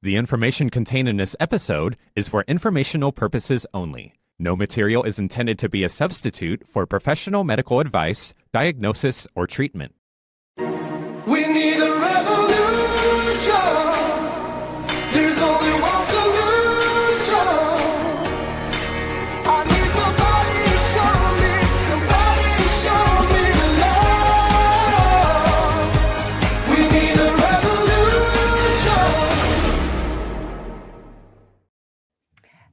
The information contained in this episode is for informational purposes only. No material is intended to be a substitute for professional medical advice, diagnosis, or treatment. We need a revolution. There's only one solution. I need somebody to show me the love. We need a revolution.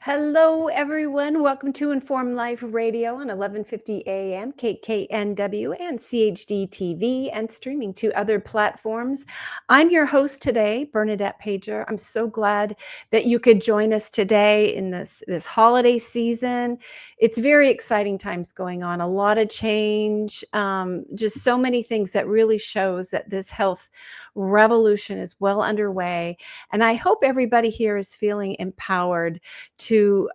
Hello, everyone. Welcome to Informed Life Radio on 1150 AM, KKNW, and CHD TV, and streaming to other platforms. I'm your host today, Bernadette Pager. I'm so glad that you could join us today in this holiday season. It's very exciting times going on, a lot of change, just so many things that really shows that this health revolution is well underway. And I hope everybody here is feeling empowered to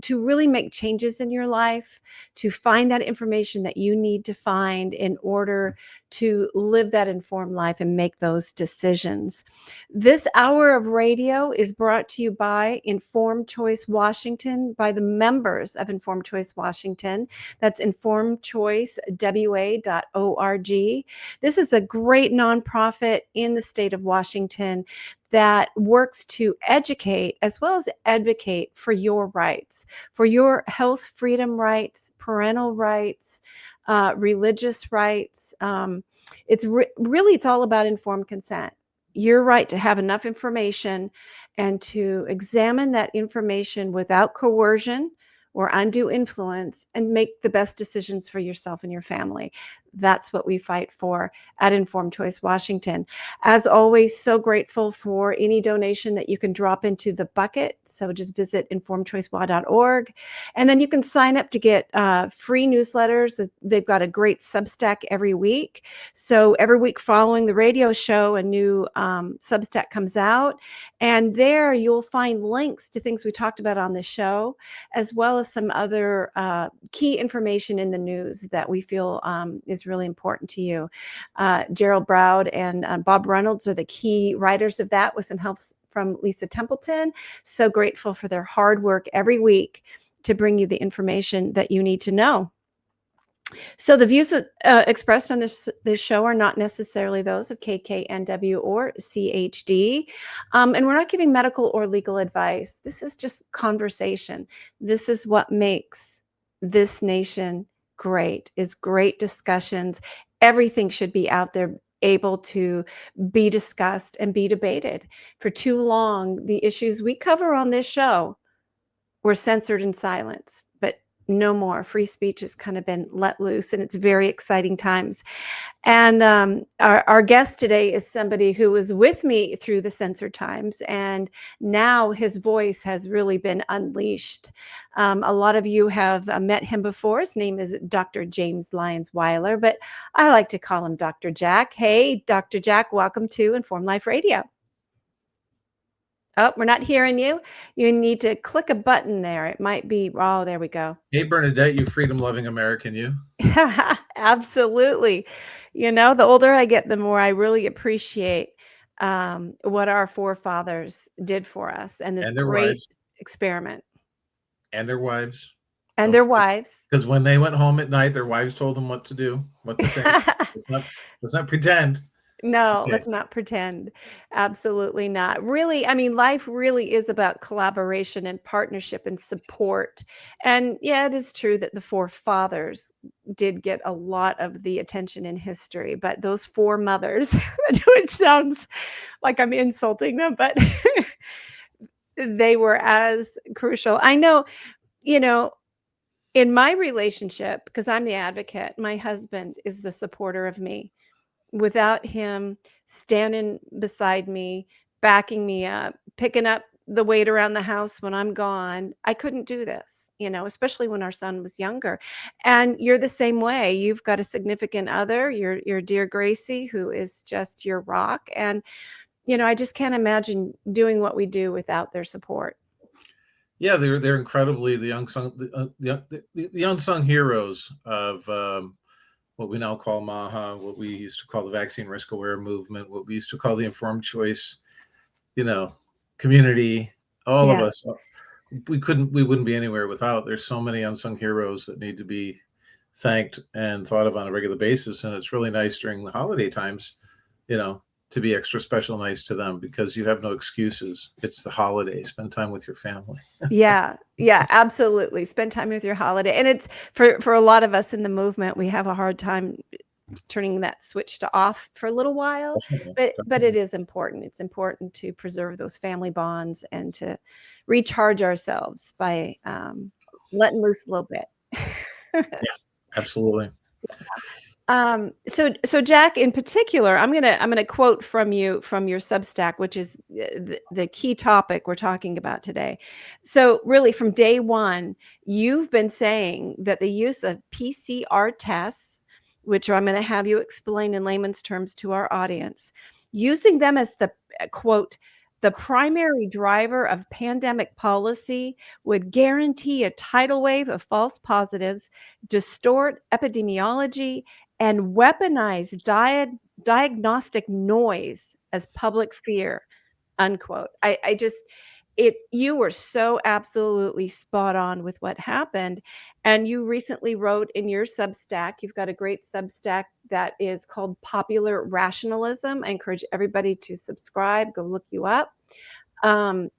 really make changes in your life, to find that information that you need to find in order to live that informed life and make those decisions. This hour of radio is brought to you by Informed Choice Washington, by the members of Informed Choice Washington. That's informedchoicewa.org. This is a great nonprofit in the state of Washington that works to educate as well as advocate for your rights, for your health freedom rights, parental rights, religious rights. It's all about informed consent. Your right to have enough information and to examine that information without coercion or undue influence and make the best decisions for yourself and your family. That's what we fight for at Informed Choice Washington. As always, so grateful for any donation that you can drop into the bucket. So just visit informedchoicewa.org. And then you can sign up to get free newsletters. They've got a great Substack every week. So every week following the radio show, a new Substack comes out. And there you'll find links to things we talked about on the show, as well as some other key information in the news that we feel is really important to you. Gerald Browd and Bob Reynolds are the key writers of that, with some help from Lisa Templeton. So grateful for their hard work every week to bring you the information that you need to know. So the views expressed on this show are not necessarily those of KKNW or CHD. And we're not giving medical or legal advice. This is just conversation. This is what makes this nation great, is great discussions. Everything should be out there, able to be discussed and be debated. For too long, the issues we cover on this show were censored and silenced, but no more. Free speech has kind of been let loose, and it's very exciting times. And our guest today is somebody who was with me through the censored times, and now his voice has really been unleashed. A lot of you have met him before. His name is Dr. James Lyons-Weiler, but I like to call him Dr. Jack. Hey, Dr. Jack, welcome to Informed Life Radio. Oh, we're not hearing you. You need to click a button there. It might be, oh, there we go. Hey, Bernadette, you freedom-loving American, you. Absolutely. You know, the older I get, the more I really appreciate what our forefathers did for us and this great wives. Experiment. And their wives. And their wives. Because when they went home at night, their wives told them what to do, what to think. let's not pretend. No, Okay. Let's not pretend. Absolutely not. Really, I mean, life really is about collaboration and partnership and support. And yeah, it is true that the forefathers did get a lot of the attention in history, but those four mothers, which sounds like I'm insulting them, but they were as crucial. I know, you know, in my relationship, because I'm the advocate, my husband is the supporter of me. Without him standing beside me, backing me up, picking up the weight around the house when I'm gone, I couldn't do this, especially when our son was younger. And you're the same way. You've got a significant other, your dear Gracie, who is just your rock. And, I just can't imagine doing what we do without their support. Yeah, they're incredibly the unsung heroes of what we now call MAHA, what we used to call the vaccine risk aware movement, what we used to call the informed choice, community, all of Yeah. us, we wouldn't be anywhere without. There's so many unsung heroes that need to be thanked and thought of on a regular basis. And it's really nice during the holiday times, to be extra special nice to them, because you have no excuses. It's the holiday. Spend time with your family. Yeah. Yeah, absolutely. Spend time with your holiday. And it's for a lot of us in the movement, we have a hard time turning that switch to off for a little while, Definitely, but it definitely. is important. It's important to preserve those family bonds and to recharge ourselves by letting loose a little bit. Yeah, absolutely. So Jack, in particular, I'm gonna quote from you from your Substack, which is the key topic we're talking about today. So really, from day one, you've been saying that the use of PCR tests, which I'm going to have you explain in layman's terms to our audience, using them as the quote, the primary driver of pandemic policy would guarantee a tidal wave of false positives, distort epidemiology, and weaponize diagnostic noise as public fear, unquote. I just you were so absolutely spot on with what happened. And you recently wrote in your Substack, you've got a great Substack that is called Popular Rationalism. I encourage everybody to subscribe, go look you up. Um,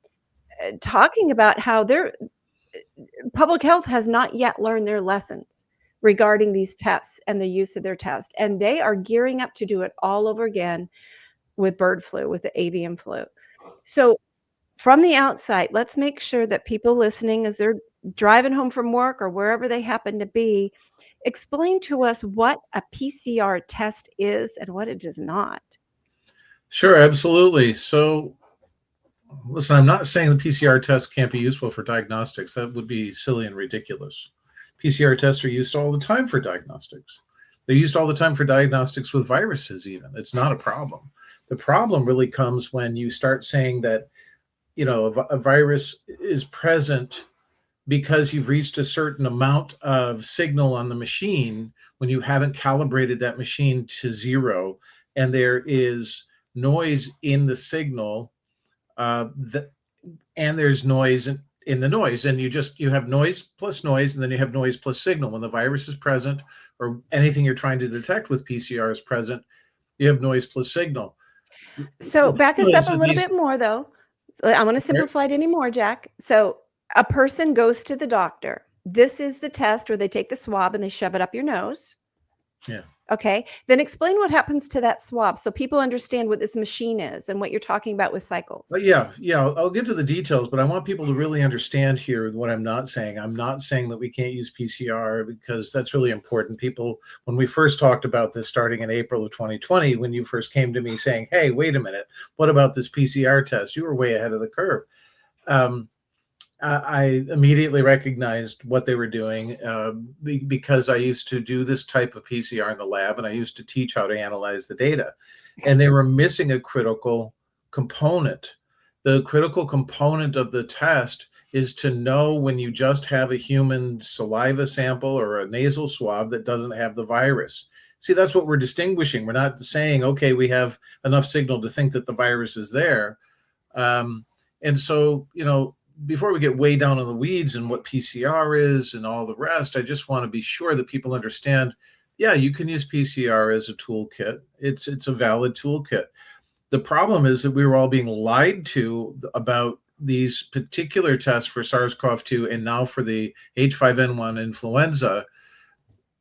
Talking about how public health has not yet learned their lessons regarding these tests and the use of their test. And they are gearing up to do it all over again with bird flu, with the avian flu. So from the outside, let's make sure that people listening as they're driving home from work or wherever they happen to be, explain to us what a PCR test is and what it does not. Sure, absolutely. So, listen, I'm not saying the PCR test can't be useful for diagnostics. That would be silly and ridiculous. PCR tests are used all the time for diagnostics. They're used all the time for diagnostics with viruses, even. It's not a problem. The problem really comes when you start saying that, a virus is present because you've reached a certain amount of signal on the machine when you haven't calibrated that machine to zero, and there is noise in the signal, and there's noise in the noise, and you have noise plus noise, and then you have noise plus signal. When the virus is present, or anything you're trying to detect with PCR is present, you have noise plus signal. So The back deal us up is a that little these, bit more, though. I want to simplify it anymore, Jack. So a person goes to the doctor. This is the test where they take the swab and they shove it up your nose. yeah. Okay. Then explain what happens to that swab so people understand what this machine is and what you're talking about with cycles. But yeah, I'll get to the details, but I want people to really understand here what I'm not saying. I'm not saying that we can't use PCR, because that's really important. People, when we first talked about this starting in April of 2020, when you first came to me saying, hey, wait a minute, what about this PCR test? You were way ahead of the curve. I immediately recognized what they were doing, because I used to do this type of PCR in the lab, and I used to teach how to analyze the data. And they were missing a critical component. The critical component of the test is to know when you just have a human saliva sample or a nasal swab that doesn't have the virus. See, that's what we're distinguishing. We're not saying, okay, we have enough signal to think that the virus is there. And so, before we get way down in the weeds and what PCR is and all the rest, I just want to be sure that people understand, yeah, you can use PCR as a toolkit. It's a valid toolkit. The problem is that we were all being lied to about these particular tests for SARS-CoV-2 and now for the H5N1 influenza,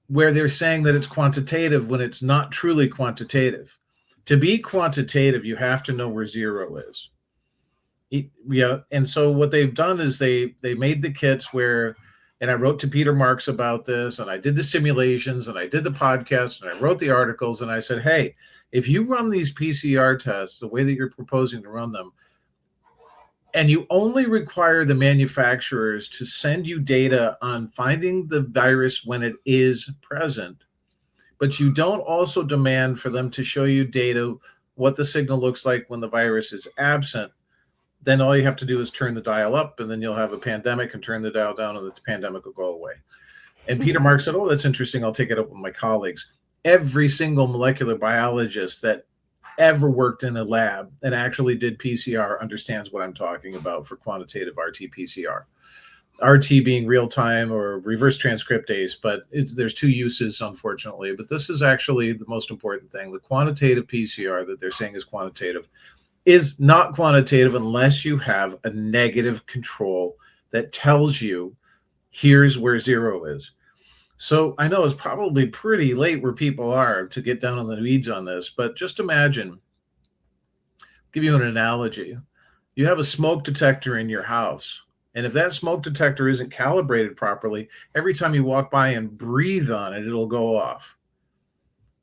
where they're saying that it's quantitative when it's not truly quantitative. To be quantitative, you have to know where zero is. Yeah, and so what they've done is they made the kits where, and I wrote to Peter Marks about this, and I did the simulations, and I did the podcast, and I wrote the articles, and I said, hey, if you run these PCR tests the way that you're proposing to run them, and you only require the manufacturers to send you data on finding the virus when it is present, but you don't also demand for them to show you data, what the signal looks like when the virus is absent, then all you have to do is turn the dial up, and then you'll have a pandemic, and turn the dial down, and the pandemic will go away. And Peter Marks said, oh, that's interesting. I'll take it up with my colleagues. Every single molecular biologist that ever worked in a lab and actually did PCR understands what I'm talking about for quantitative RT-PCR. RT being real time or reverse transcriptase, but there's two uses, unfortunately. But this is actually the most important thing. The quantitative PCR that they're saying is quantitative is not quantitative unless you have a negative control that tells you here's where zero is. So I know it's probably pretty late where people are to get down on the weeds on this, but just imagine, give you an analogy. You have a smoke detector in your house. And if that smoke detector isn't calibrated properly, every time you walk by and breathe on it, it'll go off,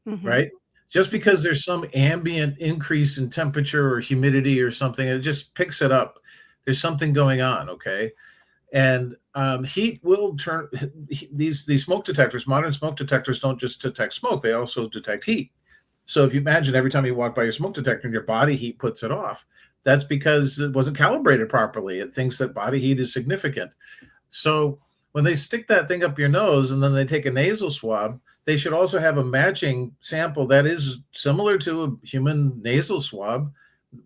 right? Just because there's some ambient increase in temperature or humidity or something, it just picks it up. There's something going on, okay? And heat will turn, these smoke detectors, modern smoke detectors don't just detect smoke, they also detect heat. So if you imagine every time you walk by your smoke detector and your body heat puts it off, that's because it wasn't calibrated properly. It thinks that body heat is significant. So when they stick that thing up your nose and then they take a nasal swab, they should also have a matching sample that is similar to a human nasal swab,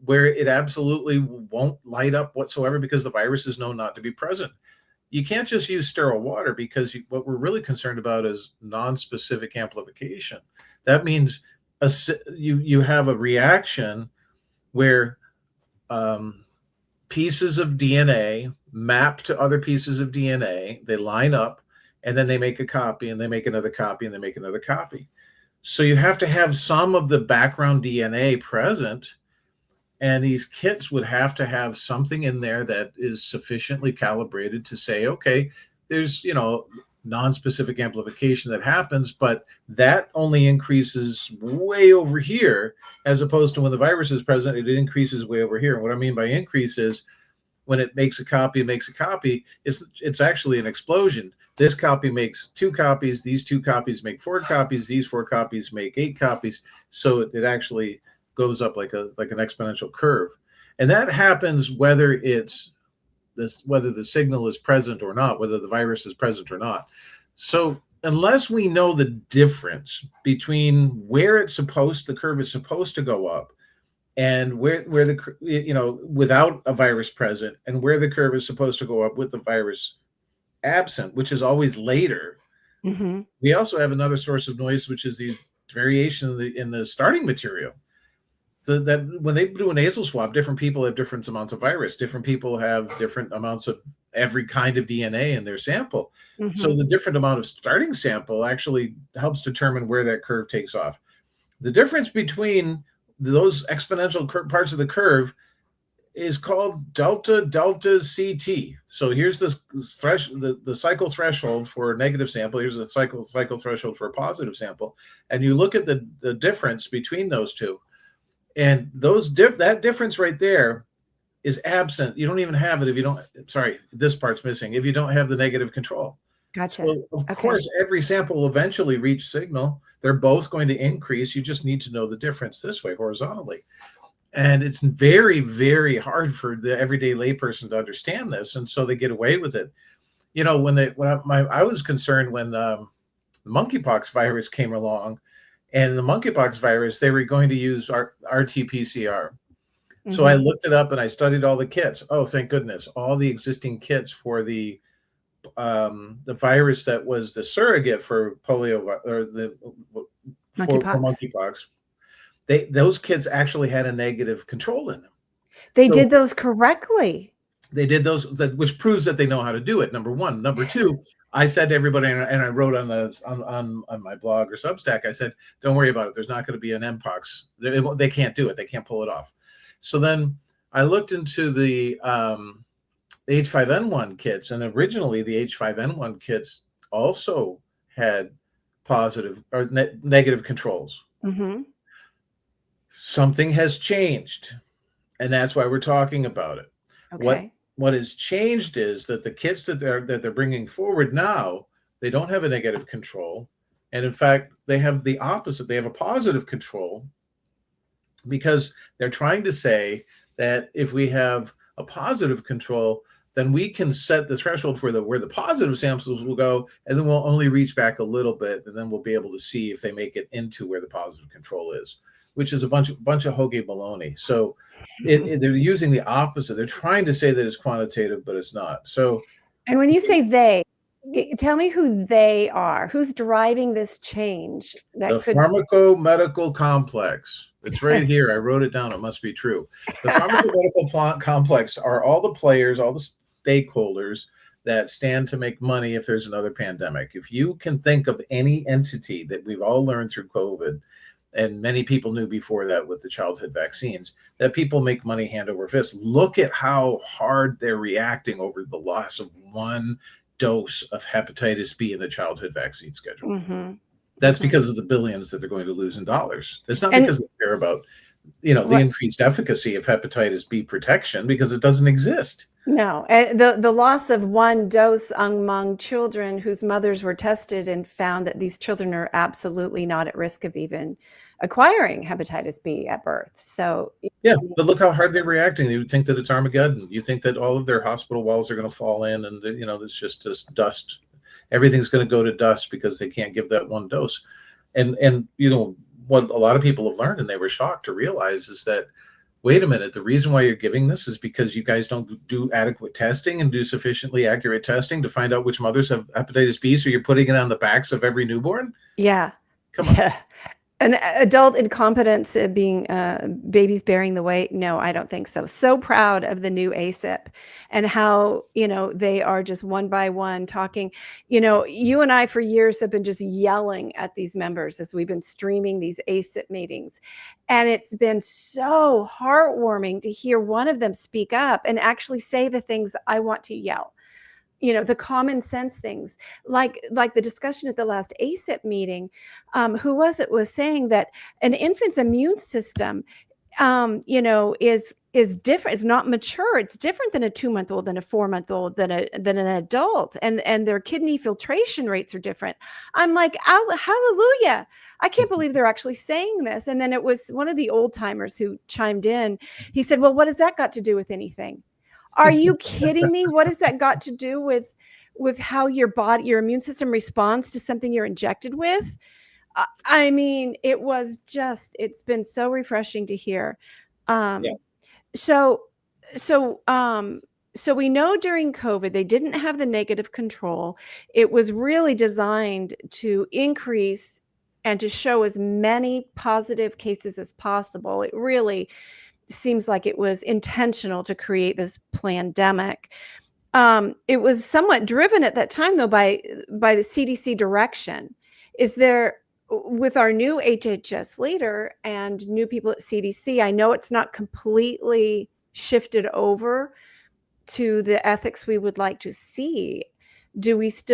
where it absolutely won't light up whatsoever because the virus is known not to be present. You can't just use sterile water because what we're really concerned about is non-specific amplification. That means you have a reaction where pieces of DNA map to other pieces of DNA, they line up, and then they make a copy, and they make another copy, and they make another copy. So you have to have some of the background DNA present, and these kits would have to have something in there that is sufficiently calibrated to say, okay, there's, non-specific amplification that happens, but that only increases way over here, as opposed to when the virus is present, it increases way over here. And what I mean by increase is when it makes a copy, it's actually an explosion. This copy makes 2 copies, these 2 copies make 4 copies, these 4 copies make 8 copies. So it actually goes up like an exponential curve. And that happens whether the signal is present or not, whether the virus is present or not. So unless we know the difference between where the curve is supposed to go up, and where without a virus present, and where the curve is supposed to go up with the virus absent, which is always later. We also have another source of noise, which is the variation in the starting material. So that when they do a nasal swab, different people have different amounts of virus. Different people have different amounts of every kind of DNA in their sample. So the different amount of starting sample actually helps determine where that curve takes off. The difference between those exponential parts of the curve is called delta CT. So here's the cycle threshold for a negative sample. Here's the cycle threshold for a positive sample. And you look at the difference between those two. And that difference right there is absent. You don't even have it if you don't, sorry, this part's missing, if you don't have the negative control. Gotcha. So of course, every sample will eventually reach signal. They're both going to increase. You just need to know the difference this way horizontally. And it's very, very hard for the everyday layperson to understand this. And so they get away with it. I was concerned when the monkeypox virus came along. And the monkeypox virus, they were going to use RT-PCR. So I looked it up and I studied all the kits. Oh, thank goodness. All the existing kits for the virus that was the surrogate for polio or for monkeypox. Those kits actually had a negative control in them. They did those correctly. They did those, which proves that they know how to do it. Number one. Number two, I said to everybody, and I wrote on my blog or Substack, I said, don't worry about it. There's not going to be an Mpox. They can't do it. They can't pull it off. So then I looked into the H5N1 kits, and originally the H5N1 kits also had positive or negative controls. Something has changed, and that's why we're talking about it. Okay. What has changed is that the kits that they're bringing forward now, they don't have a negative control, and in fact, they have the opposite. They have a positive control, because they're trying to say that if we have a positive control, then we can set the threshold for where the positive samples will go, and then we'll only reach back a little bit, and then we'll be able to see if they make it into where the positive control is. which is a bunch of hokey baloney. So they're using the opposite. They're trying to say that it's quantitative, but it's not. So And when you say they, tell me who they are. Who's driving this change the that could pharmacomedical complex. It's right here. I wrote it down. It must be true. The pharmacomedical complex are all the players, all the stakeholders that stand to make money if there's another pandemic. If you can think of any entity that we've all learned through COVID, and many people knew before that with the childhood vaccines, that people make money hand over fist. Look at how hard they're reacting over the loss of one dose of hepatitis B in the childhood vaccine schedule. Mm-hmm. That's because of the billions that they're going to lose in dollars. It's not And- because they care about, the Right. increased efficacy of hepatitis B protection, because it doesn't exist. No, the loss of one dose among children whose mothers were tested and found that these children are absolutely not at risk of even acquiring hepatitis B at birth. So Yeah, but look how hard they're reacting. You think that it's Armageddon. You think that all of their hospital walls are going to fall in, and it's just this dust. Everything's going to go to dust because they can't give that one dose. And what a lot of people have learned, and they were shocked to realize, is that, wait a minute, the reason why you're giving this is because you guys don't do adequate testing and do sufficiently accurate testing to find out which mothers have hepatitis B. So you're putting it on the backs of every newborn? yeah, Come on. yeah. An adult incompetence being babies bearing the weight. No, I don't think so. So proud of the new ASIP and how, they are just one by one talking. You and I for years have been just yelling at these members as we've been streaming these ASIP meetings. And it's been so heartwarming to hear one of them speak up and actually say the things I want to yell. The common sense things, like the discussion at the last ASIP meeting. Who was it was saying that an infant's immune system, is different. It's not mature. It's different than a 2-month-old, than a 4-month-old, than an adult, and their kidney filtration rates are different. I'm like, hallelujah! I can't believe they're actually saying this. And then it was one of the old timers who chimed in. He said, "Well, what has that got to do with anything?" Are you kidding me? What has that got to do with how your immune system responds to something you're injected with? I mean, it's been so refreshing to hear. Yeah. So we know during COVID, they didn't have the negative control. It was really designed to increase and to show as many positive cases as possible. It really seems like it was intentional to create this pandemic. It was somewhat driven at that time, though, by the CDC direction. Is there, with our new HHS leader and new people at CDC, I know it's not completely shifted over to the ethics we would like to see. Is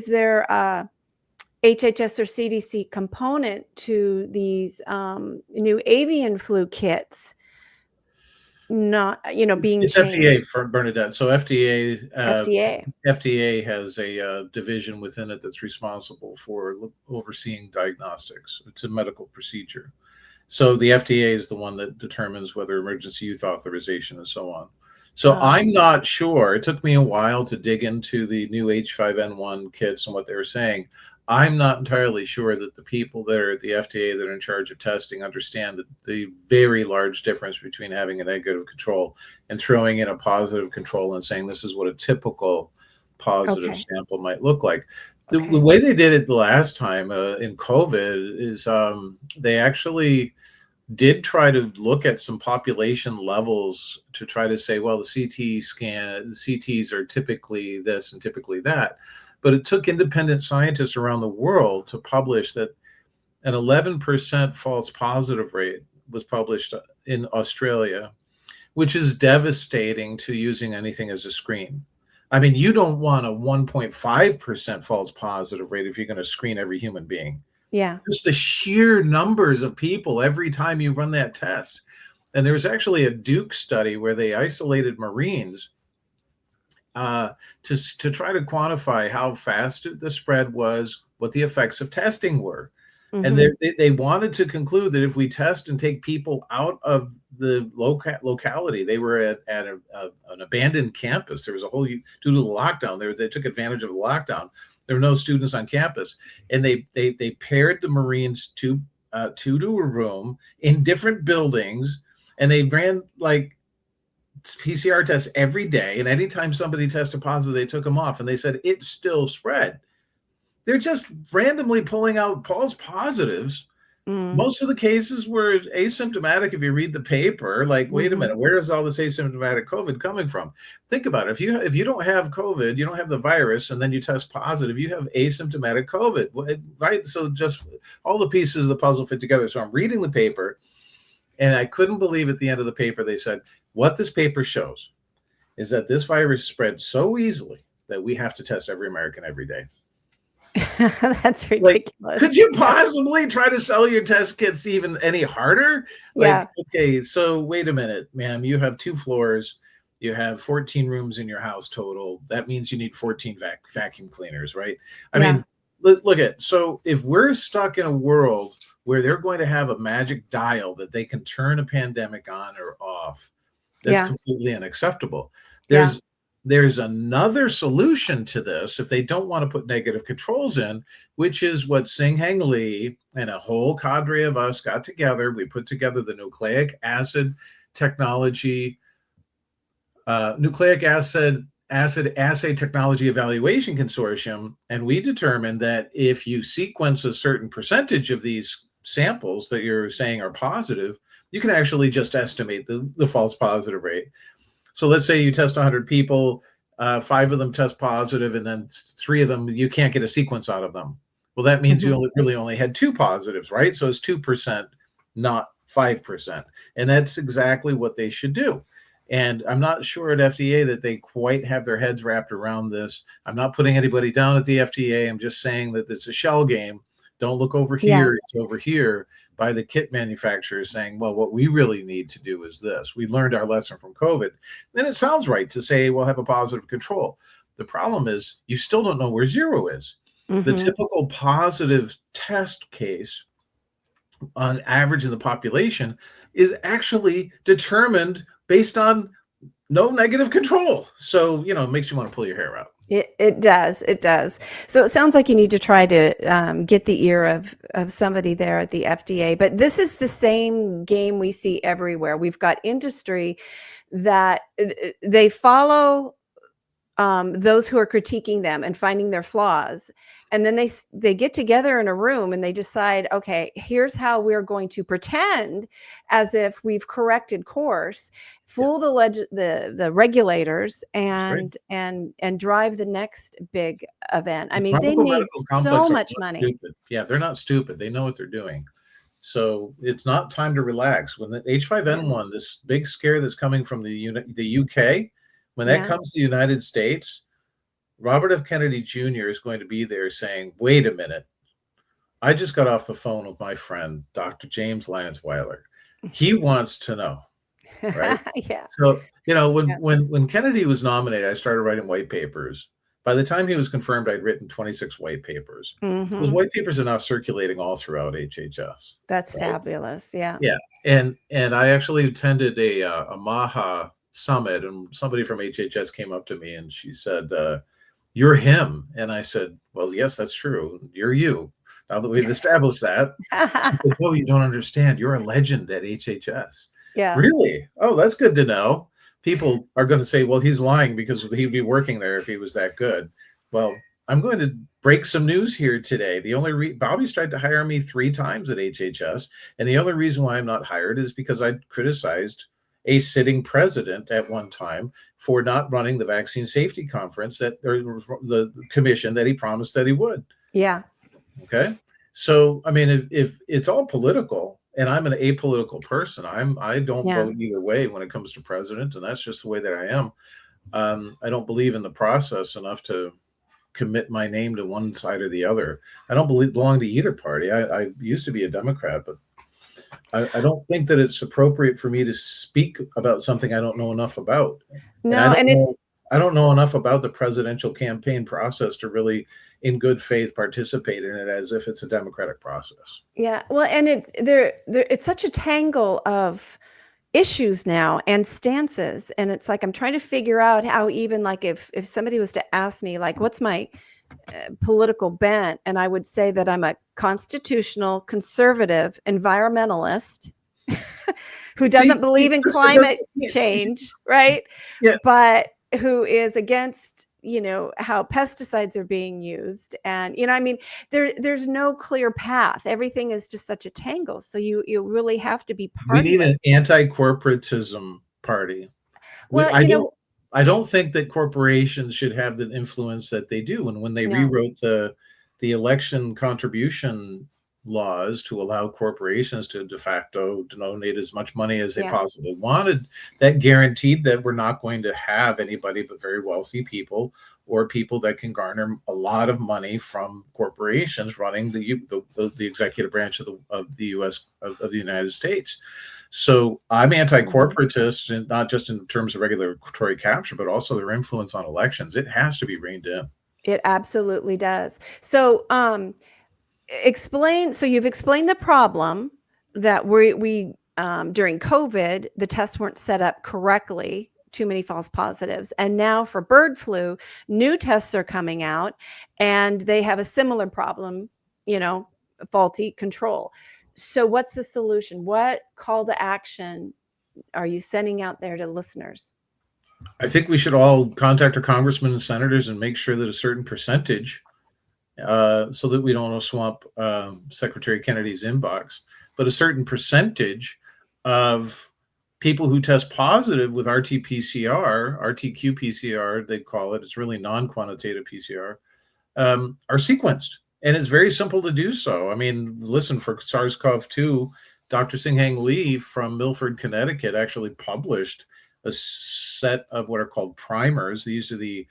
there a HHS or CDC component to these new avian flu kits? Not, being It's changed. FDA for Bernadette. So FDA has a division within it that's responsible for overseeing diagnostics. It's a medical procedure. So the FDA is the one that determines whether emergency use authorization and so on. So I'm not sure. It took me a while to dig into the new H5N1 kits and what they were saying. I'm not entirely sure that the people that are at the FDA that are in charge of testing understand the very large difference between having a negative control and throwing in a positive control and saying this is what a typical positive sample might look like. The way they did it the last time in COVID is they actually did try to look at some population levels to try to say, well, the CTs are typically this and typically that. But it took independent scientists around the world to publish that an 11% false positive rate was published in Australia, which is devastating to using anything as a screen. I mean, you don't want a 1.5% false positive rate if you're going to screen every human being. Yeah. Just the sheer numbers of people every time you run that test. And there was actually a Duke study where they isolated Marines to try to quantify how fast the spread was, what the effects of testing were. Mm-hmm. And they wanted to conclude that if we test and take people out of the locality, they were at an abandoned campus. There was due to the lockdown, they took advantage of the lockdown. There were no students on campus. And they paired the Marines to two to a room in different buildings, and they ran like PCR tests every day. And anytime somebody tested positive, they took them off, and they said it still spread. They're just randomly pulling out false positives. Most of the cases were asymptomatic. If you read the paper, like, wait a minute, where is all this asymptomatic COVID coming from? Think about it. If you don't have COVID, you don't have the virus, and then you test positive, you have asymptomatic COVID, right? So just all the pieces of the puzzle fit together. So I'm reading the paper, and I couldn't believe at the end of the paper, they said, what this paper shows is that this virus spreads so easily that we have to test every American every day. That's ridiculous. Could you possibly try to sell your test kits even any harder? Yeah. Okay, so wait a minute, ma'am. You have 2 floors. You have 14 rooms in your house total. That means you need 14 vacuum cleaners, right? I mean, look at, so if we're stuck in a world where they're going to have a magic dial that they can turn a pandemic on or off, that's completely unacceptable. There's another solution to this if they don't want to put negative controls in, which is what Sing-Hang Lee and a whole cadre of us got together. We put together the nucleic acid technology, nucleic acid assay technology evaluation consortium. And we determined that if you sequence a certain percentage of these samples that you're saying are positive, you can actually just estimate the false positive rate. So let's say you test 100 people, 5 of them test positive, and then 3 of them, you can't get a sequence out of them. Well, that means you really only had 2 positives, right? So it's 2%, not 5%. And that's exactly what they should do. And I'm not sure at FDA that they quite have their heads wrapped around this. I'm not putting anybody down at the FDA. I'm just saying that it's a shell game. Don't look over here. It's over here, by the kit manufacturers saying, well, what we really need to do is this. We learned our lesson from COVID. Then it sounds right to say we'll have a positive control. The problem is you still don't know where 0 is. The typical positive test case on average in the population is actually determined based on no negative control. So, it makes you want to pull your hair out. It does. It does. So it sounds like you need to try to get the ear of somebody there at the FDA. But this is the same game we see everywhere. We've got industry that they follow those who are critiquing them and finding their flaws. And then they get together in a room and they decide, okay, here's how we're going to pretend as if we've corrected course, fool the regulators and drive the next big event. I mean, they made so much money. Stupid. Yeah, they're not stupid. They know what they're doing. So it's not time to relax. When the H5N1, this big scare that's coming from the UK, when that comes to the United States, Robert F. Kennedy Jr. is going to be there saying, wait a minute, I just got off the phone with my friend, Dr. James Lyons-Weiler. He wants to know, right? So, when Kennedy was nominated, I started writing white papers. By the time he was confirmed, I'd written 26 white papers. Those white papers are now circulating all throughout HHS. That's fabulous. Yeah. Yeah. And I actually attended a MAHA summit, and somebody from HHS came up to me and she said, you're him. And I said, well, yes, that's true. You're you. Now that we've established that. She said, oh, you don't understand. You're a legend at HHS. Yeah. Really? Oh, that's good to know. People are going to say, well, he's lying because he'd be working there if he was that good. Well, I'm going to break some news here today. The only Bobby's tried to hire me 3 times at HHS. And the only reason why I'm not hired is because I criticized a sitting president at one time for not running the vaccine safety conference or the commission that he promised that he would. Yeah. Okay. So, I mean, if it's all political, and I'm an apolitical person, I don't vote either way when it comes to president, and that's just the way that I am. I don't believe in the process enough to commit my name to one side or the other. I don't belong to either party. I used to be a Democrat, but I don't think that it's appropriate for me to speak about something I don't know enough about. No, I don't know enough about the presidential campaign process to really, in good faith, participate in it as if it's a democratic process. Yeah, well, and it's such a tangle of issues now and stances, and it's like I'm trying to figure out how, even like if somebody was to ask me, like, what's my political bent, and I would say that I'm a constitutional conservative environmentalist who doesn't believe in climate change, right? Yeah. But who is against, how pesticides are being used. And, I mean, there's no clear path. Everything is just such a tangle. So you really have to be We need an partyless. anti-corporatism party. Well, I don't think that corporations should have the influence that they do. And when they No. rewrote the election contribution laws to allow corporations to de facto donate as much money as they Yeah. possibly wanted, that guaranteed that we're not going to have anybody but very wealthy people or people that can garner a lot of money from corporations running the executive branch of the U.S. of the United States. So I'm anti-corporatist, and not just in terms of regulatory capture, but also their influence on elections. It has to be reined in. It absolutely does. So, explain. So you've explained the problem that we during COVID, the tests weren't set up correctly. Too many false positives. And now for bird flu, new tests are coming out, and they have a similar problem. Faulty control. So what's the solution? What call to action are you sending out there to listeners? I think we should all contact our congressmen and senators and make sure that a certain percentage, so that we don't swamp Secretary Kennedy's inbox, but a certain percentage of people who test positive with RT-PCR, RT-qPCR, they call it, it's really non-quantitative PCR, are sequenced. And it's very simple to do so. I mean, listen, for SARS-CoV-2, Dr. Singhang Lee from Milford, Connecticut, actually published a set of what are called primers. These are the,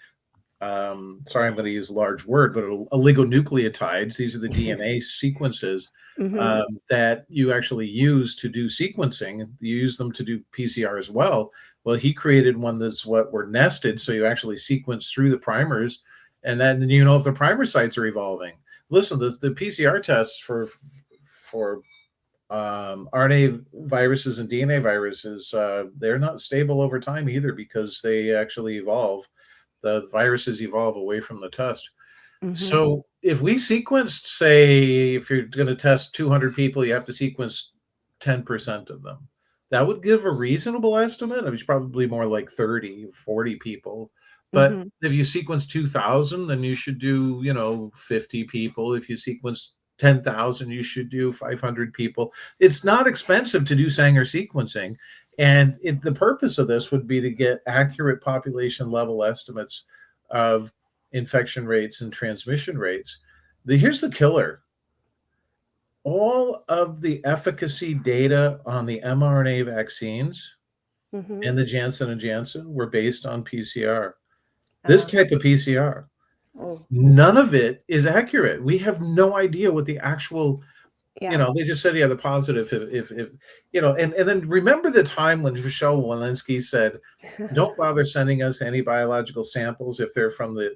sorry, I'm going to use a large word, but oligonucleotides. These are the DNA sequences that you actually use to do sequencing. You use them to do PCR as well. Well, he created one that's what were nested. So you actually sequence through the primers, and then if the primer sites are evolving. Listen, the PCR tests for RNA viruses and DNA viruses, they're not stable over time either, because they actually evolve. The viruses evolve away from the test. So if we sequenced, say, if you're going to test 200 people, you have to sequence 10% of them. That would give a reasonable estimate. It was probably more like 30, 40 people. But if you sequence 2,000, then you should do, 50 people. If you sequence 10,000, you should do 500 people. It's not expensive to do Sanger sequencing. And the purpose of this would be to get accurate population level estimates of infection rates and transmission rates. Here's the killer. All of the efficacy data on the mRNA vaccines and the Janssen & Janssen were based on PCR. This type of PCR. None of it is accurate. We have no idea what the actual, they just said, the positive, if and then remember the time when Michelle Walensky said, don't bother sending us any biological samples if they're from the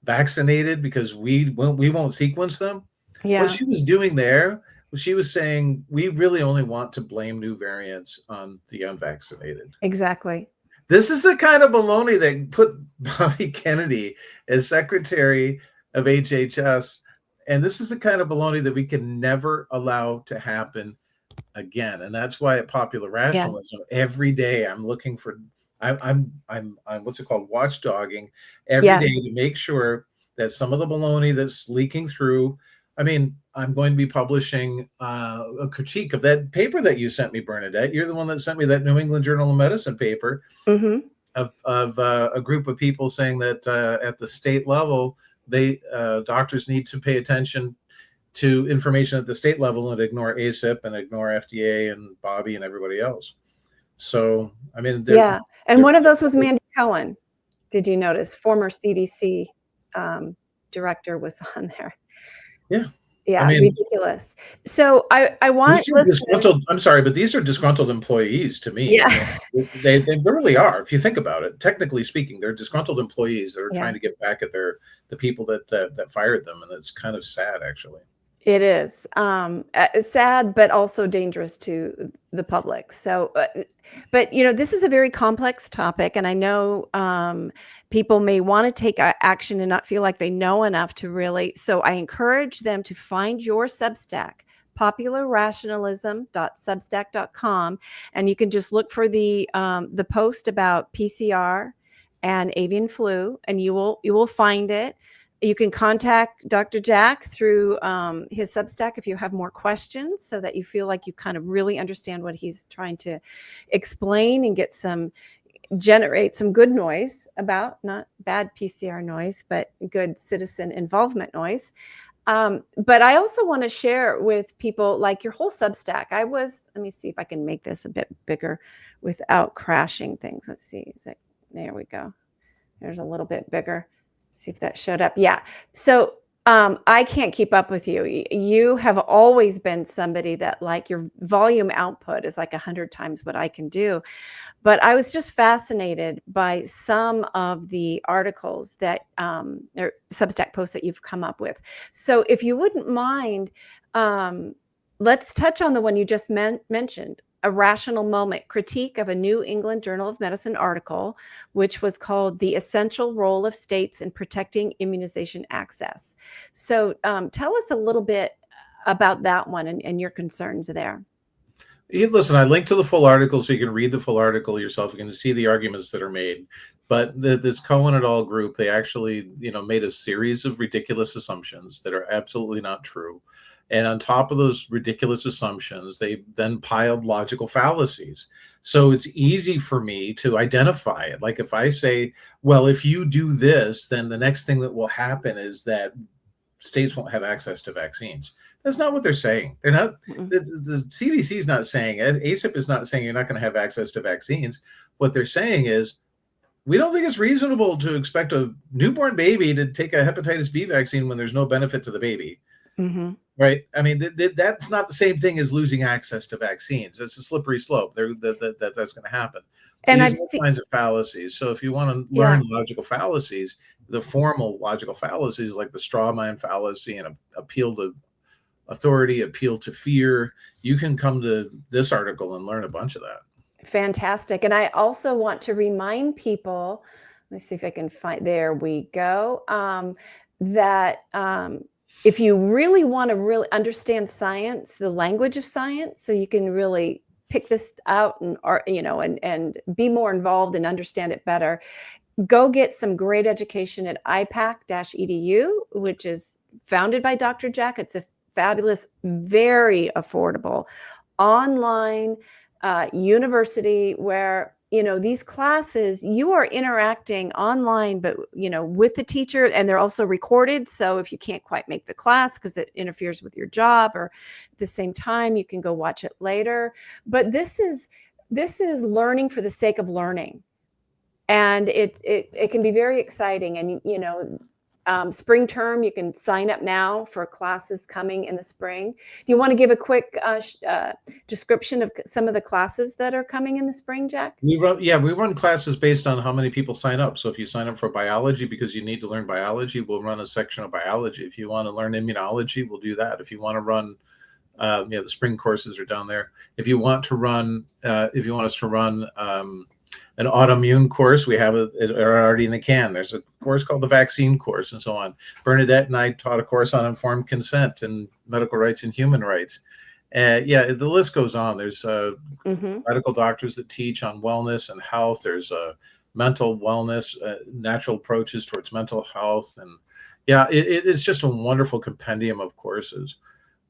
vaccinated, because we won't sequence them. What she was doing there was she was saying, we really only want to blame new variants on the unvaccinated. Exactly. This is the kind of baloney that put Bobby Kennedy as Secretary of HHS. And this is the kind of baloney that we can never allow to happen again. And that's why at Popular Rationalism, every day I'm looking for, I'm what's it called? Watchdogging every day to make sure that some of the baloney that's leaking through. I mean, I'm going to be publishing a critique of that paper that you sent me, Bernadette. You're the one that sent me that New England Journal of Medicine paper of a group of people saying that at the state level, doctors need to pay attention to information at the state level and ignore ACIP and ignore FDA and Bobby and everybody else. So, I mean, and one of those was Mandy Cohen. Did you notice? Former CDC director was on there. Yeah, I mean, ridiculous. So I want disgruntled. I'm sorry, but these are disgruntled employees to me. Yeah, they really are. If you think about it, technically speaking, they're disgruntled employees that are trying to get back at the people that fired them, and it's kind of sad, actually. It is sad, but also dangerous to the public. So, but this is a very complex topic, and I know people may want to take action and not feel like they know enough to really. So, I encourage them to find your Substack, popularrationalism.substack.com, and you can just look for the post about PCR and avian flu, and you will find it. You can contact Dr. Jack through his Substack if you have more questions, so that you feel like you kind of really understand what he's trying to explain and generate some good noise about, not bad PCR noise, but good citizen involvement noise. But I also want to share with people, like your whole Substack. Let me see if I can make this a bit bigger without crashing things. Let's see. There we go. There's a little bit bigger. See if that showed up. Yeah. So I can't keep up with you. You have always been somebody that, like, your volume output is like 100 times what I can do. But I was just fascinated by some of the articles that or Substack posts that you've come up with. So if you wouldn't mind, let's touch on the one you just mentioned. A Rational Moment, critique of a New England Journal of Medicine article, which was called The Essential Role of States in Protecting Immunization Access. So tell us a little bit about that one and your concerns there. Listen, I linked to the full article so you can read the full article yourself. You can see the arguments that are made. But this Cohen et al. Group, they actually, made a series of ridiculous assumptions that are absolutely not true. And on top of those ridiculous assumptions, they then piled logical fallacies. So it's easy for me to identify it. Like if I say, well, if you do this, then the next thing that will happen is that states won't have access to vaccines. That's not what they're saying. They're not. The CDC is not saying it. ACIP is not saying you're not going to have access to vaccines. What they're saying is, we don't think it's reasonable to expect a newborn baby to take a hepatitis B vaccine when there's no benefit to the baby. Mm-hmm. Right. I mean, that's not the same thing as losing access to vaccines. It's a slippery slope. That's going to happen. And These all kinds of fallacies. So if you want to learn logical fallacies, the formal logical fallacies like the straw man fallacy and appeal to authority, appeal to fear, you can come to this article and learn a bunch of that. Fantastic. And I also want to remind people, let's see if I can find, there we go, that if you really want to really understand science, the language of science, so you can really pick this out and be more involved and understand it better, go get some great education at ipac-edu, which is founded by Dr. Jack. It's a fabulous, very affordable online university where these classes, you are interacting online, but with the teacher, and they're also recorded. So if you can't quite make the class because it interferes with your job, or at the same time, you can go watch it later. But this is learning for the sake of learning, and it can be very exciting. And spring term, you can sign up now for classes coming in the spring. Do you want to give a quick description of some of the classes that are coming in the spring, Jack? We run classes based on how many people sign up. So if you sign up for biology because you need to learn biology, we'll run a section of biology. If you want to learn immunology, we'll do that. If you want to run, the spring courses are down there. If you want us to run an autoimmune course, we have it already in the can. There's a course called the vaccine course and so on. Bernadette and I taught a course on informed consent and medical rights and human rights. The list goes on. There's medical doctors that teach on wellness and health. There's mental wellness, natural approaches towards mental health. And it's just a wonderful compendium of courses.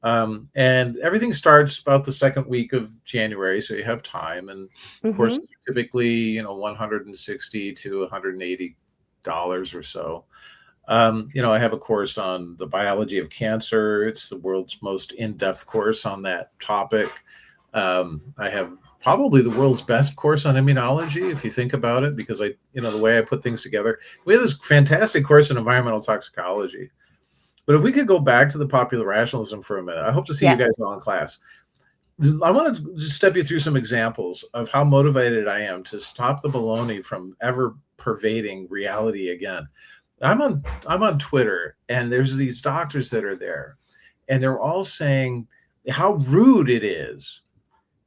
And everything starts about the second week of January, so you have time. And of course, typically, $160 to $180 or so. I have a course on the biology of cancer. It's the world's most in-depth course on that topic. I have probably the world's best course on immunology, if you think about it, because the way I put things together. We have this fantastic course in environmental toxicology. But if we could go back to the popular rationalism for a minute, I hope to see you guys all in class. I want to just step you through some examples of how motivated I am to stop the baloney from ever pervading reality again. I'm on Twitter, and there's these doctors that are there, and they're all saying how rude it is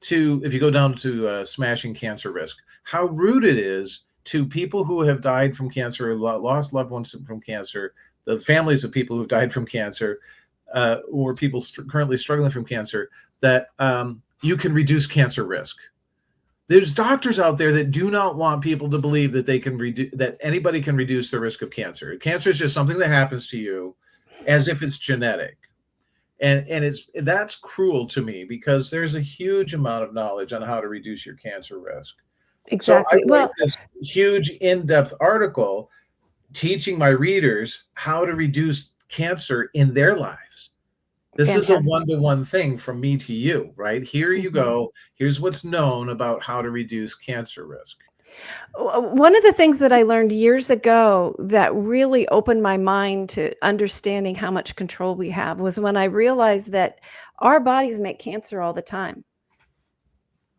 to, if you go down to smashing cancer risk, how rude it is to people who have died from cancer, lost loved ones from cancer, the families of people who've died from cancer, or people currently struggling from cancer, that you can reduce cancer risk. There's doctors out there that do not want people to believe that they can that anybody can reduce the risk of cancer. Cancer is just something that happens to you, as if it's genetic, and that's cruel to me, because there's a huge amount of knowledge on how to reduce your cancer risk. Exactly. So I write this huge in-depth article teaching my readers how to reduce cancer in their lives. This is a one-to-one thing from me to you, right? Here you go. Here's what's known about how to reduce cancer risk. One of the things that I learned years ago that really opened my mind to understanding how much control we have was when I realized that our bodies make cancer all the time.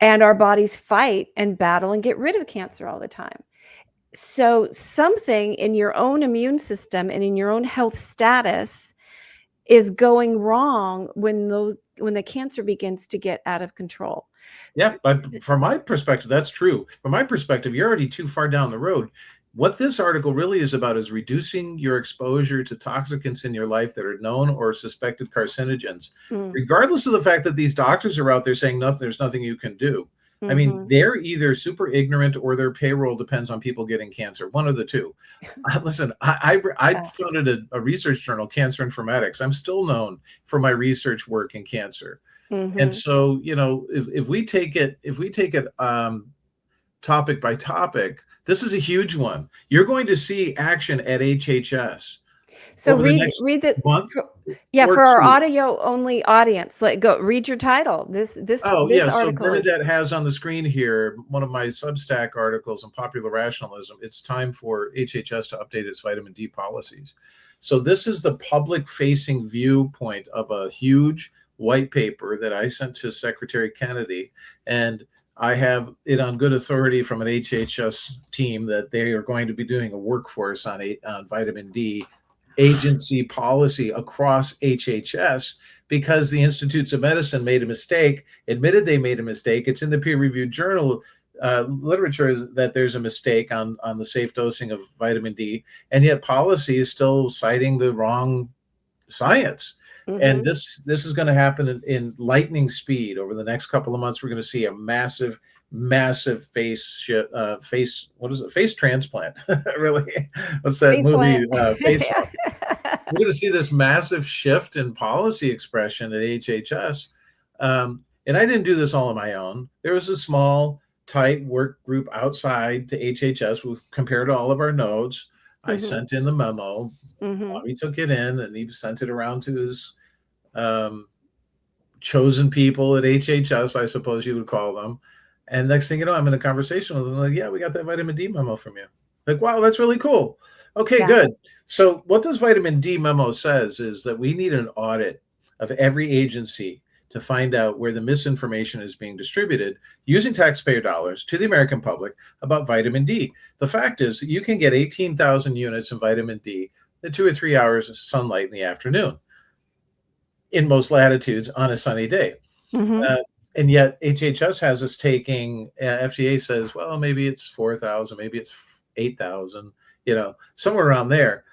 And our bodies fight and battle and get rid of cancer all the time. So something in your own immune system and in your own health status is going wrong when the cancer begins to get out of control. Yeah, but from my perspective, that's true. From my perspective, you're already too far down the road. What this article really is about is reducing your exposure to toxicants in your life that are known or suspected carcinogens, regardless of the fact that these doctors are out there saying there's nothing you can do. I mean, they're either super ignorant or their payroll depends on people getting cancer. One of the two. Listen, I founded a research journal, Cancer Informatics. I'm still known for my research work in cancer. And so, if we take it topic by topic, this is a huge one. You're going to see action at HHS. So read the month. For our audio only audience, read your title. This article. So Bernadette has on the screen here one of my Substack articles on popular rationalism. It's time for HHS to update its vitamin D policies. So this is the public-facing viewpoint of a huge white paper that I sent to Secretary Kennedy, and I have it on good authority from an HHS team that they are going to be doing a workforce on vitamin D agency policy across HHS, because the Institutes of Medicine made a mistake, admitted they made a mistake. It's in the peer-reviewed journal literature that there's a mistake on the safe dosing of vitamin D, and yet policy is still citing the wrong science. And this is going to happen in lightning speed over the next couple of months. We're going to see a massive face transplant. Really, what's that movie? Face Off. We're going to see this massive shift in policy expression at HHS. And I didn't do this all on my own. There was a small, tight work group outside to HHS compared to all of our nodes. I sent in the memo. Bobby took it in, and he sent it around to his chosen people at HHS, I suppose you would call them. And next thing you know, I'm in a conversation with them. Like, yeah, we got that vitamin D memo from you. Like, wow, that's really cool. Okay, good. So what this vitamin D memo says is that we need an audit of every agency to find out where the misinformation is being distributed using taxpayer dollars to the American public about vitamin D. The fact is that you can get 18,000 units of vitamin D in 2 or 3 hours of sunlight in the afternoon in most latitudes on a sunny day. And yet HHS has us taking, FDA says, well, maybe it's 4,000, maybe it's 8,000, somewhere around there.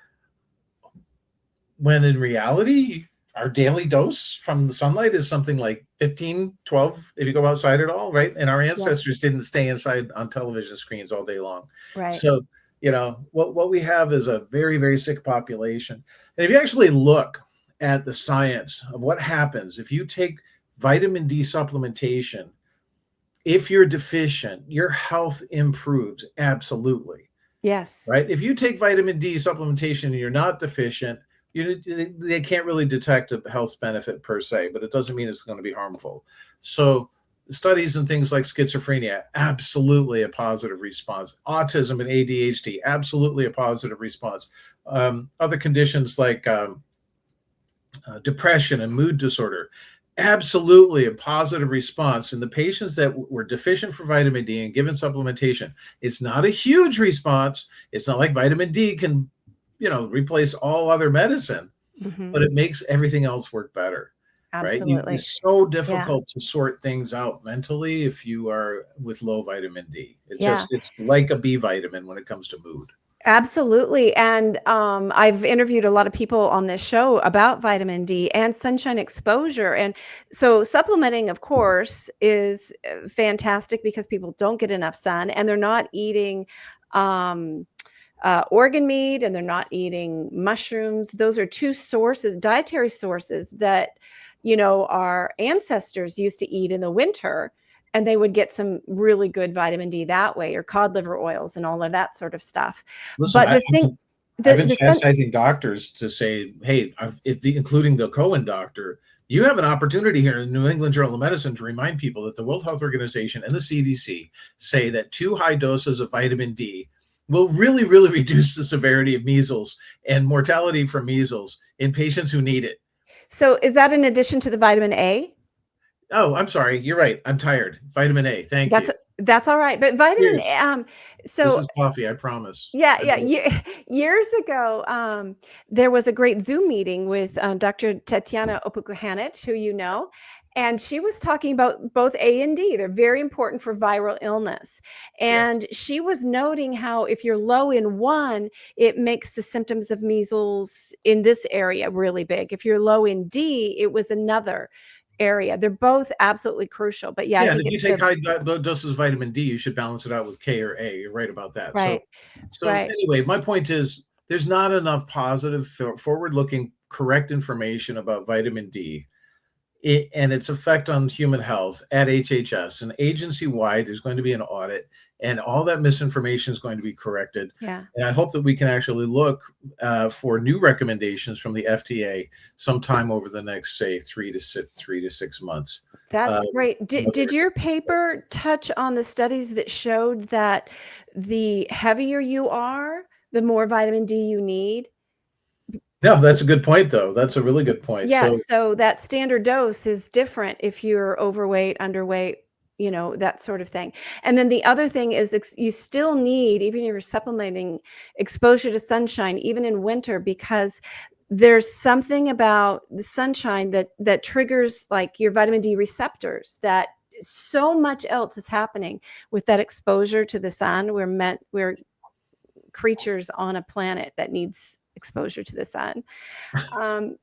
When in reality, our daily dose from the sunlight is something like 15, 12, if you go outside at all, right? And our ancestors didn't stay inside on television screens all day long. Right. So, what we have is a very, very sick population. And if you actually look at the science of what happens if you take vitamin D supplementation, if you're deficient, your health improves. Absolutely. Yes. Right. If you take vitamin D supplementation and you're not deficient, they can't really detect a health benefit per se, but it doesn't mean it's going to be harmful. So studies and things like schizophrenia, absolutely a positive response. Autism and ADHD, absolutely a positive response. Other conditions like depression and mood disorder, absolutely a positive response in the patients that were deficient for vitamin D and given supplementation. It's not a huge response. It's not like vitamin D can, replace all other medicine. Mhm. but it makes everything else work better, right? Absolutely. It's so Yeah. difficult to sort things out mentally if you are with low vitamin D. Yeah. It's like a B vitamin when it comes to mood. Absolutely. And I've interviewed a lot of people on this show about vitamin D and sunshine exposure. And so, supplementing, of course, is fantastic because people don't get enough sun and they're not eating. Um, Organ meat and they're not eating mushrooms. Those are two sources, dietary sources that, our ancestors used to eat in the winter, and they would get some really good vitamin D that way, or cod liver oils and all of that sort of stuff. Listen, But the thing, I've been the sun, chastising doctors to say, hey, including the Cohen doctor, you have an opportunity here in the New England Journal of Medicine to remind people that the World Health Organization and the CDC say that 2 high doses of vitamin D will really, really reduce the severity of measles and mortality from measles in patients who need it. so is that in addition to the vitamin A? Oh, I'm sorry. You're right. I'm tired. Vitamin A. Thank That's you. that's all right. But vitamin, Cheers. This so is coffee. I promise. yeah, I yeah. do. Years ago, there was a great Zoom meeting with Dr. Tatiana Opokuhanich, who you know, and she was talking about both A and D. They're very important for viral illness. Yes. And she was noting how if you're low in one, it makes the symptoms of measles in this area really big. If you're low in D, it was another area. They're both absolutely crucial. But yeah, I Yeah, and think if you it's take the low doses of vitamin D, you should balance it out with K or A. You're right about that. right, So right. anyway, my point is there's not enough positive, forward-looking, correct information about vitamin D and its effect on human health at HHS. And agency-wide, there's going to be an audit, and all that misinformation is going to be corrected. Yeah. And I hope that we can actually look for new recommendations from the FDA sometime over the next, say, 3 to 6 months. That's Um, great. Did your paper touch on the studies that showed that the heavier you are, the more vitamin D you need? No, that's a good point, though. That's a really good point. Yeah, So, so that standard dose is different if you're overweight, underweight, that sort of thing. And then the other thing is you still need, even if you're supplementing, exposure to sunshine, even in winter, because there's something about the sunshine that triggers like your vitamin D receptors that so much else is happening with that exposure to the sun. We're creatures on a planet that needs exposure to the sun. Um,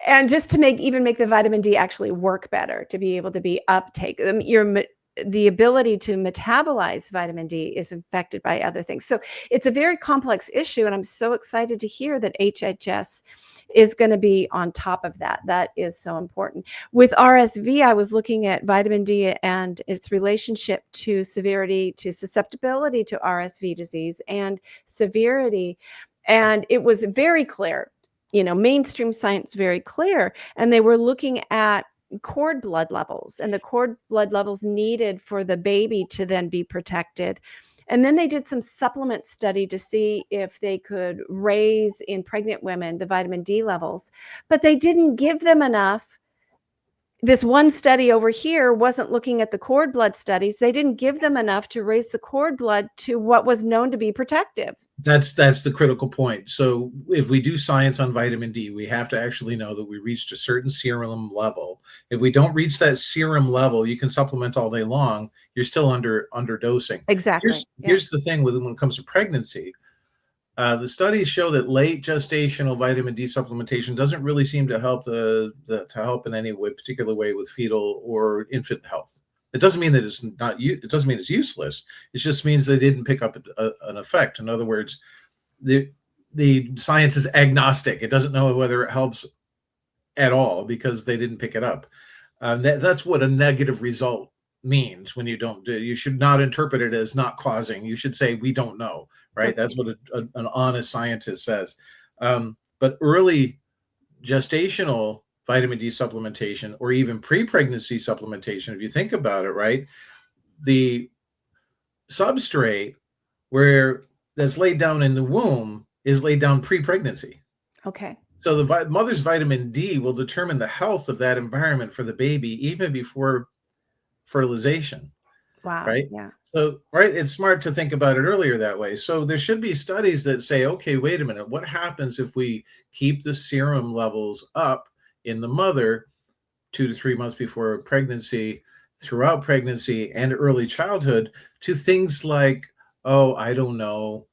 and just to make the vitamin D actually work better, to be able to be uptake, the ability to metabolize vitamin D is affected by other things. So it's a very complex issue, and I'm so excited to hear that HHS is going to be on top of that. That is so important. With RSV, I was looking at vitamin D and its relationship to severity, to susceptibility to RSV disease and severity. And it was very clear, mainstream science very clear. And they were looking at cord blood levels and the cord blood levels needed for the baby to then be protected. And then they did some supplement study to see if they could raise in pregnant women the vitamin D levels, but they didn't give them enough. This one study over here wasn't looking at the cord blood studies. They didn't give them enough to raise the cord blood to what was known to be protective. that's the critical point. So if we do science on vitamin D, we have to actually know that we reached a certain serum level. If we don't reach that serum level, you can supplement all day long. You're still underdosing. Exactly. Yeah. Here's the thing when it comes to pregnancy. The studies show that late gestational vitamin D supplementation doesn't really seem to help to help in any way, particular way with fetal or infant health. It doesn't mean that it's not. It doesn't mean it's useless. It just means they didn't pick up an effect. In other words, the science is agnostic. It doesn't know whether it helps at all because they didn't pick it up. That's what a negative result means when you don't do. You should not interpret it as not causing. You should say we don't know. Right? Okay. That's what an honest scientist says. But early gestational vitamin D supplementation or even pre-pregnancy supplementation, if you think about it, right, the substrate where that's laid down in the womb is laid down pre-pregnancy. Okay. So the mother's vitamin D will determine the health of that environment for the baby even before fertilization. Wow. right? Yeah. So, right, it's smart to think about it earlier that way. So there should be studies that say, okay, wait a minute, what happens if we keep the serum levels up in the mother 2 to 3 months before pregnancy, throughout pregnancy and early childhood, to things like, oh, I don't know,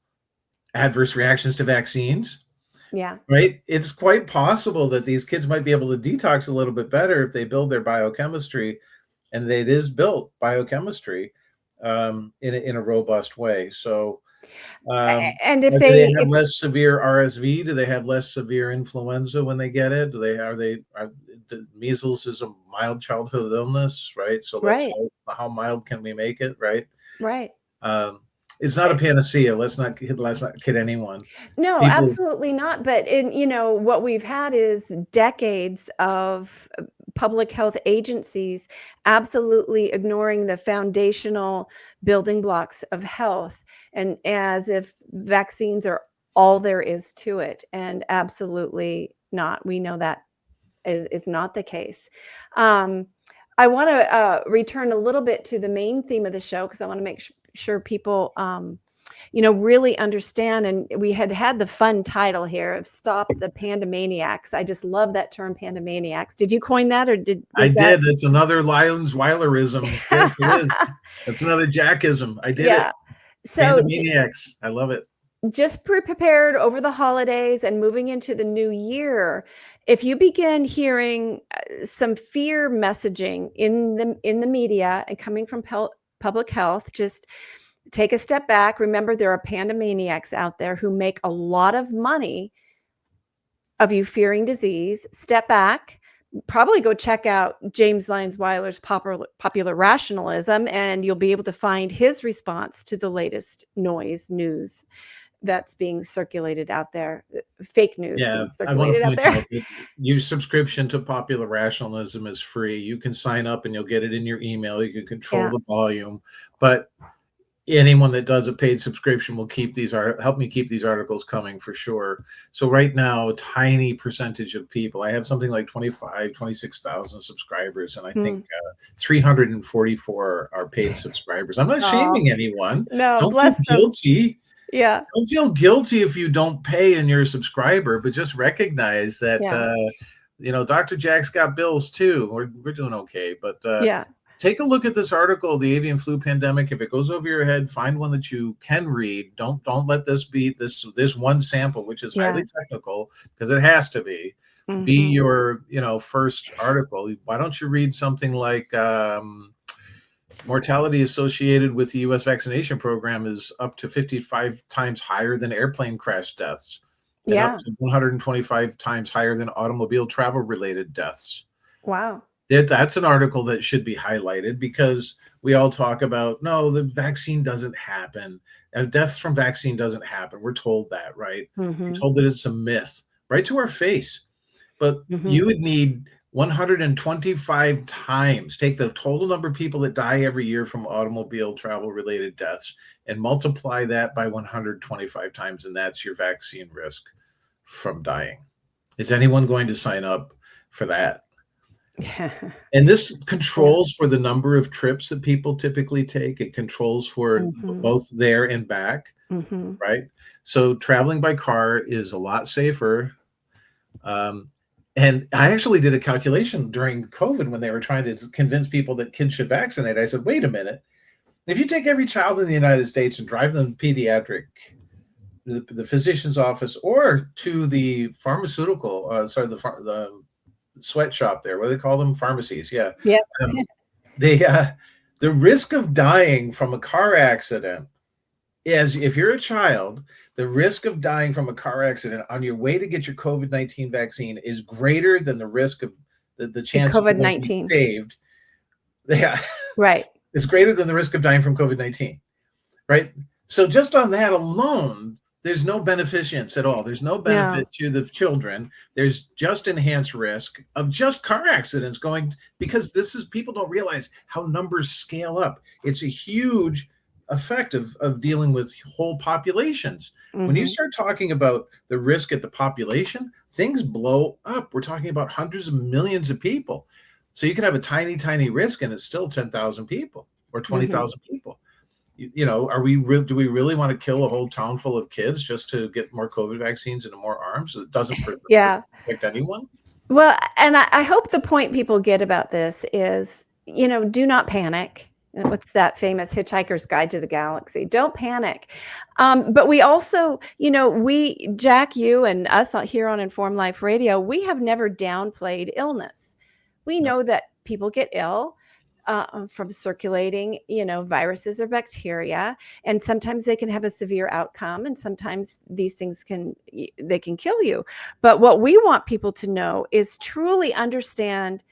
adverse reactions to vaccines, Yeah. right? It's quite possible that these kids might be able to detox a little bit better if they build their biochemistry, and it is built biochemistry in a robust way. So, And if do they they, have if less severe RSV? Do they have less severe influenza when they get it? Measles is a mild childhood illness, right? So right, how mild can we make it, right? right. Um, it's not a panacea. Let's not kid anyone. No, People, absolutely not. But what we've had is decades of public health agencies absolutely ignoring the foundational building blocks of health, and as if vaccines are all there is to it. And absolutely not. We know that is not the case. Um, I want to return a little bit to the main theme of the show because I want to make sure people really understand. And we had the fun title here of "Stop the Pandemaniacs." I just love that term, Pandemaniacs. Did you coin that, or I was that? did. That's another Lyons-Weilerism. Yes, it is. That's another Jackism. I did it. Yeah. So Pandemaniacs. I love it. just prepared over the holidays and moving into the new year. If you begin hearing some fear messaging in the media and coming from public health, just take a step back. Remember, there are pandemaniacs out there who make a lot of money of you fearing disease. Step back. Probably go check out James Lyons-Weiler's popular rationalism, and you'll be able to find his response to the latest news that's being circulated out there, fake news Yeah, being I want to circulated out point there. out that your subscription to Popular Rationalism is free. You can sign up and you'll get it in your email. You can control Yeah. the volume, but anyone that does a paid subscription will help me keep these articles coming for sure. So right now, a tiny percentage of people, I have something like 26,000 subscribers, and I think 344 are paid subscribers. I'm not Oh, shaming anyone. no, Don't feel bless them. guilty. Yeah. Don't feel guilty if you don't pay and you're a subscriber, but just recognize that Yeah. Dr. Jack's got bills too. We're doing okay, but Yeah. take a look at this article, the avian flu pandemic. If it goes over your head, find one that you can read. Don't let this be this one sample, which is Yeah. highly technical, because it has to be Mhm. your first article. Why don't you read something like mortality associated with the U.S. vaccination program is up to 55 times higher than airplane crash deaths, and up Yeah. to 125 times higher than automobile travel related deaths. Wow. That's an article that should be highlighted, because we all talk about, no, the vaccine doesn't happen. And deaths from vaccine doesn't happen. We're told that, right? We're Mhm. told that it's a myth, right to our face. But Mhm. you would need 125 times, take the total number of people that die every year from automobile travel related deaths and multiply that by 125 times, and that's your vaccine risk from dying. Is anyone going to sign up for that? And this controls for the number of trips that people typically take. It controls for Mhm. both there and back, Mhm. right? So traveling by car is a lot safer. And I actually did a calculation during COVID when they were trying to convince people that kids should vaccinate. I said, wait a minute. If you take every child in the United States and drive them pediatric, the physician's office, or to the pharmaceutical, the sweatshop there, what do they call them? Pharmacies. Yeah. Yeah. Um, the risk of dying from a car accident is, if you're a child, the risk of dying from a car accident on your way to get your COVID-19 vaccine is greater than the risk of the chance that you won't be COVID-19. saved. Yeah, Right. it's greater than the risk of dying from COVID-19, right? So just on that alone, there's no beneficence at all. There's no benefit No. to the children. There's just enhanced risk of just car accidents going, because people don't realize how numbers scale up. It's a huge effect of dealing with whole populations. When you Mhm. start talking about the risk at the population, things blow up. We're talking about hundreds of millions of people. So you can have a tiny, tiny risk and it's still 10,000 people. or 20,000 people. You know, do we really want to kill a whole town full of kids just to get more COVID vaccines into more arms? It doesn't Yeah. protect anyone. Well, and I hope the point people get about this is, you know, do not panic. What's that famous Hitchhiker's Guide to the Galaxy? Don't panic. But we also, you know, Jack, you and us here on Informed Life Radio, we have never downplayed illness. We know that people get ill from circulating, you know, viruses or bacteria, and sometimes they can have a severe outcome, and sometimes these things can kill you. But what we want people to know is truly understand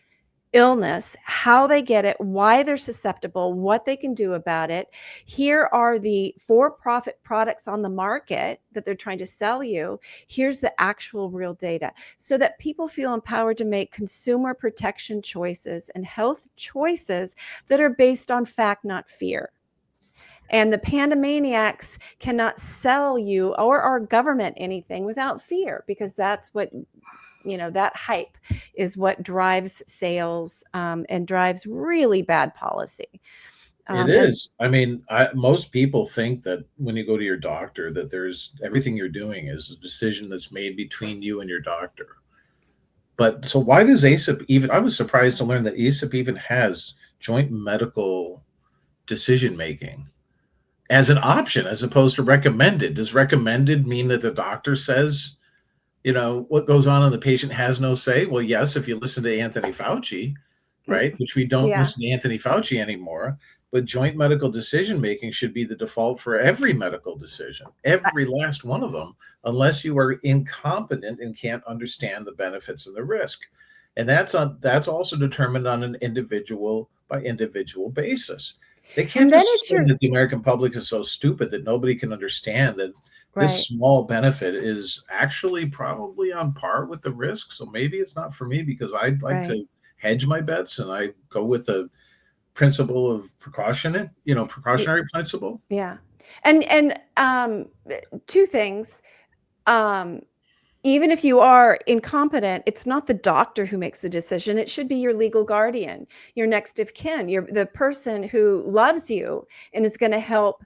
illness, how they get it, why they're susceptible, what they can do about it. Here are the for-profit products on the market that they're trying to sell you. Here's the actual real data, so that people feel empowered to make consumer protection choices and health choices that are based on fact, not fear. And the Pandemaniacs cannot sell you or our government anything without fear, because that's what, you know, that hype is what drives sales and drives really bad policy. It is. I mean, most people think that when you go to your doctor, that everything you're doing is a decision that's made between you and your doctor. But so why does ACIP even? I was surprised to learn that ACIP even has joint medical decision making as an option as opposed to recommended. Does recommended mean that the doctor says, you know, what goes on and the patient has no say? Well, yes, if you listen to Anthony Fauci, right, which we don't listen to Anthony Fauci anymore, but joint medical decision-making should be the default for every medical decision, every last one of them, unless you are incompetent and can't understand the benefits and the risk. And that's also determined on an individual by individual basis. They can't just assume that the American public is so stupid that nobody can understand that this small benefit is actually probably on par with the risk. So maybe it's not for me, because I'd like to hedge my bets, and I go with the principle of precautionary principle. Yeah. And two things. Even if you are incompetent, it's not the doctor who makes the decision. It should be your legal guardian, your next of kin, the person who loves you and is going to help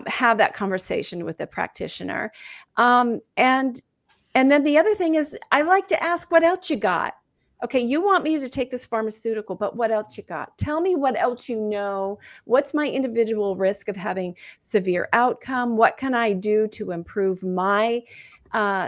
have that conversation with the practitioner. And then the other thing is, I like to ask, what else you got? Okay, you want me to take this pharmaceutical, but what else you got? Tell me what else you know. What's my individual risk of having severe outcome? What can I do to improve my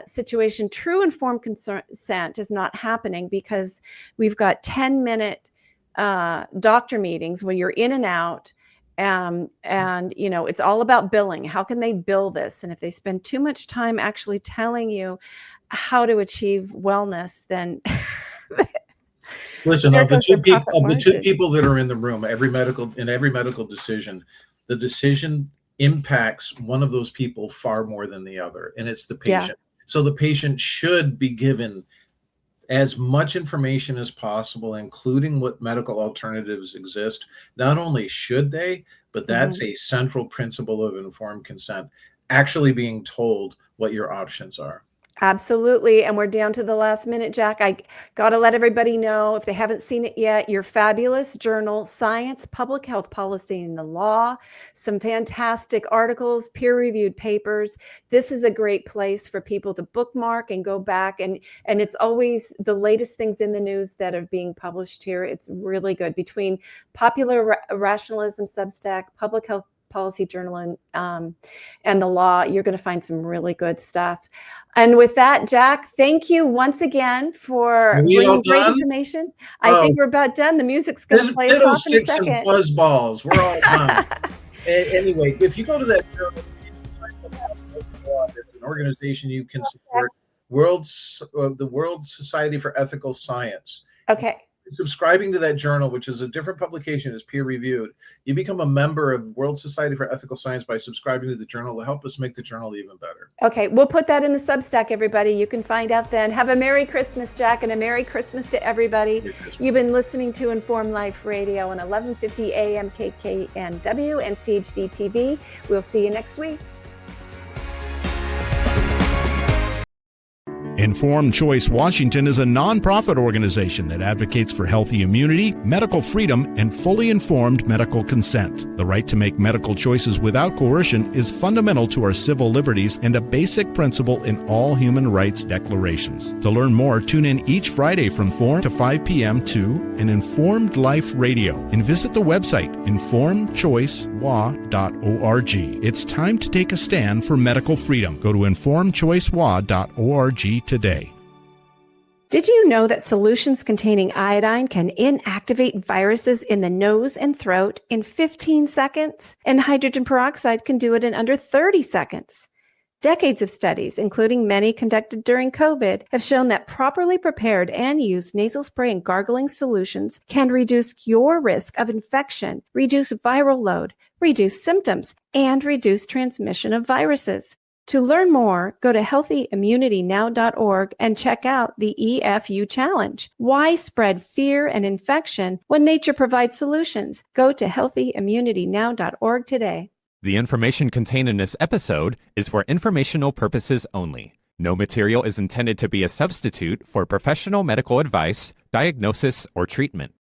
situation? True informed consent is not happening because we've got 10-minute doctor meetings when you're in and out. And you know, it's all about billing. How can they bill this? And if they spend too much time actually telling you how to achieve wellness, then listen, of the two people that are in the room, every medical decision, the decision impacts one of those people far more than the other, and it's the patient. So the patient should be given as much information as possible, including what medical alternatives exist. Not only should they, but that's a central principle of informed consent, actually being told what your options are. Absolutely. And we're down to the last minute, Jack. I got to let everybody know, if they haven't seen it yet, your fabulous journal, Science, Public Health Policy and the Law, some fantastic articles, peer-reviewed papers. This is a great place for people to bookmark and go back. And it's always the latest things in the news that are being published here. It's really good. Between Popular Rationalism Substack, Public Health Policy Journal, and the Law, you're going to find some really good stuff. And with that, Jack, thank you once again for bringing great information. I think we're about done. The music's going to play us off in a second. And fuzzballs. We're all done. Anyway, if you go to that journal, it's an organization you can support, the World Society for Ethical Science. Okay. Subscribing to that journal, which is a different publication, is peer-reviewed. You become a member of World Society for Ethical Science by subscribing to the journal to help us make the journal even better. Okay, we'll put that in the Substack, everybody. You can find out then. Have a Merry Christmas, Jack, and a Merry Christmas to everybody. You've been listening to Informed Life Radio on 1150 AM KKNW and CHD TV. We'll see you next week. Informed Choice Washington is a nonprofit organization that advocates for healthy immunity, medical freedom, and fully informed medical consent. The right to make medical choices without coercion is fundamental to our civil liberties and a basic principle in all human rights declarations. To learn more, tune in each Friday from 4 to 5 p.m. to an Informed Life Radio and visit the website informedchoicewa.org. It's time to take a stand for medical freedom. Go to informedchoicewa.org today. Did you know that solutions containing iodine can inactivate viruses in the nose and throat in 15 seconds? And hydrogen peroxide can do it in under 30 seconds. Decades of studies, including many conducted during COVID, have shown that properly prepared and used nasal spray and gargling solutions can reduce your risk of infection, reduce viral load, reduce symptoms, and reduce transmission of viruses. To learn more, go to healthyimmunitynow.org and check out the EFU Challenge. Why spread fear and infection when nature provides solutions? Go to healthyimmunitynow.org today. The information contained in this episode is for informational purposes only. No material is intended to be a substitute for professional medical advice, diagnosis, or treatment.